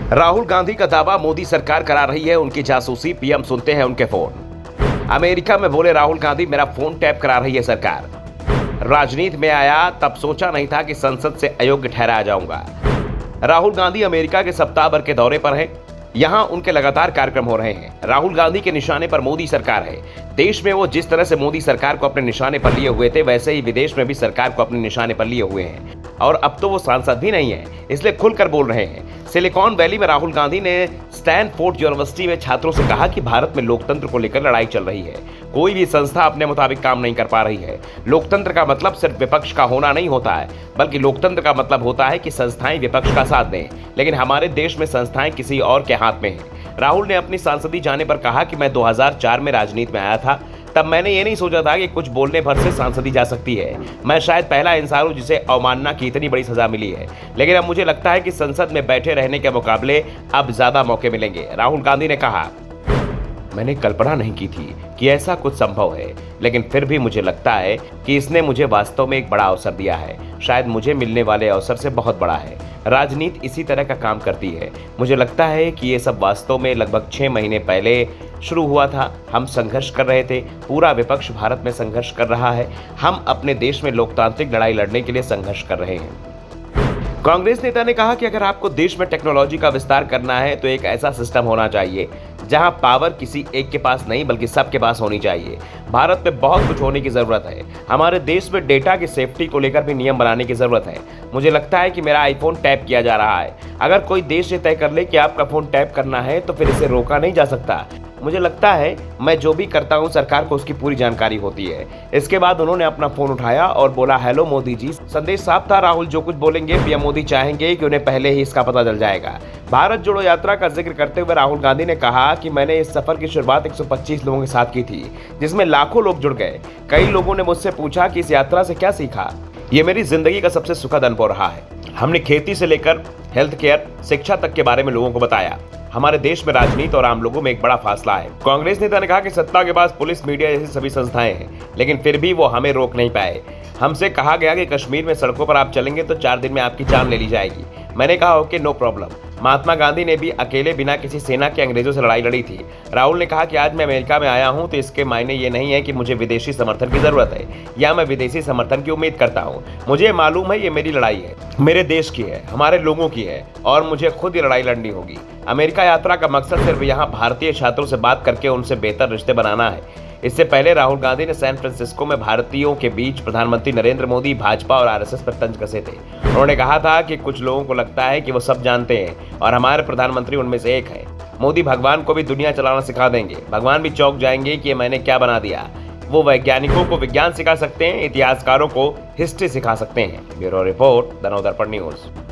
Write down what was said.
राहुल गांधी का दावा, मोदी सरकार करा रही है उनकी जासूसी, पीएम सुनते हैं उनके फोन। अमेरिका में बोले राहुल गांधी, मेरा फोन टैप करा रही है सरकार। राजनीति में आया तब सोचा नहीं था कि संसद से अयोग्य ठहराया जाऊंगा। राहुल गांधी अमेरिका के सप्ताह भर के दौरे पर हैं। यहां उनके लगातार कार्यक्रम हो रहे हैं। राहुल गांधी के निशाने पर मोदी सरकार है। देश में वो जिस तरह से मोदी सरकार को अपने निशाने पर लिए हुए थे, वैसे ही विदेश में भी सरकार को अपने निशाने पर लिए हुए हैं। और अब तो वो सांसद भी नहीं है, इसलिए खुलकर बोल रहे हैं। सिलिकॉन वैली में राहुल गांधी ने स्टैनफोर्ड यूनिवर्सिटी में छात्रों से कहा कि भारत में लोकतंत्र को लेकर लड़ाई चल रही है। कोई भी संस्था अपने मुताबिक काम नहीं कर पा रही है। लोकतंत्र का मतलब सिर्फ विपक्ष का होना नहीं होता है, बल्कि लोकतंत्र का मतलब होता है कि संस्थाएं विपक्ष का साथ दें। लेकिन हमारे देश में संस्थाएं किसी और के हाथ में हैं। राहुल ने अपनी सांसदी जाने पर कहा कि मैं 2004 में राजनीति में आया था, तब मैंने ये नहीं सोचा था कि कुछ बोलने भर से सांसदी जा सकती है। मैं शायद पहला इंसान हूं जिसे अवमानना की इतनी बड़ी सजा मिली है, लेकिन अब मुझे लगता है कि संसद में बैठे रहने के मुकाबले अब ज्यादा मौके मिलेंगे। राहुल गांधी ने कहा, मैंने कल्पना नहीं की थी कि ऐसा कुछ संभव है, लेकिन फिर भी मुझे लगता है कि इसने मुझे वास्तव में एक बड़ा अवसर दिया है। शायद मुझे मिलने वाले अवसर से बहुत बड़ा है। राजनीति इसी तरह का काम करती है। मुझे लगता है कि ये सब वास्तव में लगभग 6 महीने पहले शुरू हुआ था। हम संघर्ष कर रहे थे, पूरा विपक्ष भारत में संघर्ष कर रहा है। हम अपने देश में लोकतांत्रिक लड़ाई लड़ने के लिए संघर्ष कर रहे हैं। कांग्रेस नेता ने कहा कि अगर आपको देश में टेक्नोलॉजी का विस्तार करना है तो एक ऐसा सिस्टम होना चाहिए जहां पावर किसी एक के पास नहीं बल्कि सबके पास होनी चाहिए। भारत में बहुत कुछ होने की जरूरत है। हमारे देश में डेटा की सेफ्टी को लेकर भी नियम बनाने की जरूरत है। मुझे लगता है कि मेरा आईफोन टैप किया जा रहा है। अगर कोई देश ये तय कर ले कि आपका फोन टैप करना है तो फिर इसे रोका नहीं जा सकता। मुझे लगता है मैं जो भी करता हूं सरकार को उसकी पूरी जानकारी होती है। इसके बाद उन्होंने अपना फोन उठाया और बोला, हेलो मोदी जी। संदेश साफ था, राहुल जो कुछ बोलेंगे पीएम मोदी चाहेंगे कि उन्हें पहले ही इसका पता चल जाएगा। भारत जोड़ो यात्रा का जिक्र करते हुए राहुल गांधी ने कहा कि मैंने इस सफर की शुरुआत 125 लोगों के साथ की थी, जिसमें लाखों लोग जुड़ गए। कई लोगों ने मुझसे पूछा कि इस यात्रा से क्या सीखा। ये मेरी जिंदगी का सबसे सुखद अनुभव रहा है। हमने खेती से लेकर हेल्थ केयर, शिक्षा तक के बारे में लोगों को बताया। हमारे देश में राजनीति और आम लोगों में एक बड़ा फासला है। कांग्रेस नेता ने कहा कि सत्ता के पास पुलिस, मीडिया जैसी सभी संस्थाएं हैं, लेकिन फिर भी वो हमें रोक नहीं पाए। हमसे कहा गया कि कश्मीर में सड़कों पर आप चलेंगे तो 4 दिन में आपकी जान ले ली जाएगी। मैंने कहा, okay, no problem. Mahatma Gandhi ने भी अकेले बिना किसी सेना के अंग्रेजों से लड़ाई लड़ी थी। राहुल ने कहा कि आज मैं अमेरिका में आया हूं तो इसके मायने ये नहीं है कि मुझे विदेशी समर्थन की जरूरत है या मैं विदेशी समर्थन की उम्मीद करता हूं। मुझे मालूम है ये मेरी लड़ाई है, मेरे देश की है, हमारे लोगों की है और मुझे खुद ये लड़ाई लड़नी होगी। अमेरिका यात्रा का मकसद सिर्फ यहाँ भारतीय छात्रों से बात करके उनसे बेहतर रिश्ते बनाना है। इससे पहले राहुल गांधी ने सैन फ्रांसिस्को में भारतीयों के बीच प्रधानमंत्री नरेंद्र मोदी, भाजपा और आरएसएस पर तंज कसे थे। उन्होंने कहा था कि कुछ लोगों को लगता है कि वो सब जानते हैं और हमारे प्रधानमंत्री उनमें से एक है। मोदी भगवान को भी दुनिया चलाना सिखा देंगे। भगवान भी चौंक जाएंगे कि मैंने क्या बना दिया। वो वैज्ञानिकों को विज्ञान सिखा सकते हैं, इतिहासकारों को हिस्ट्री सिखा सकते हैं। Bureau report, the Navdarpan news.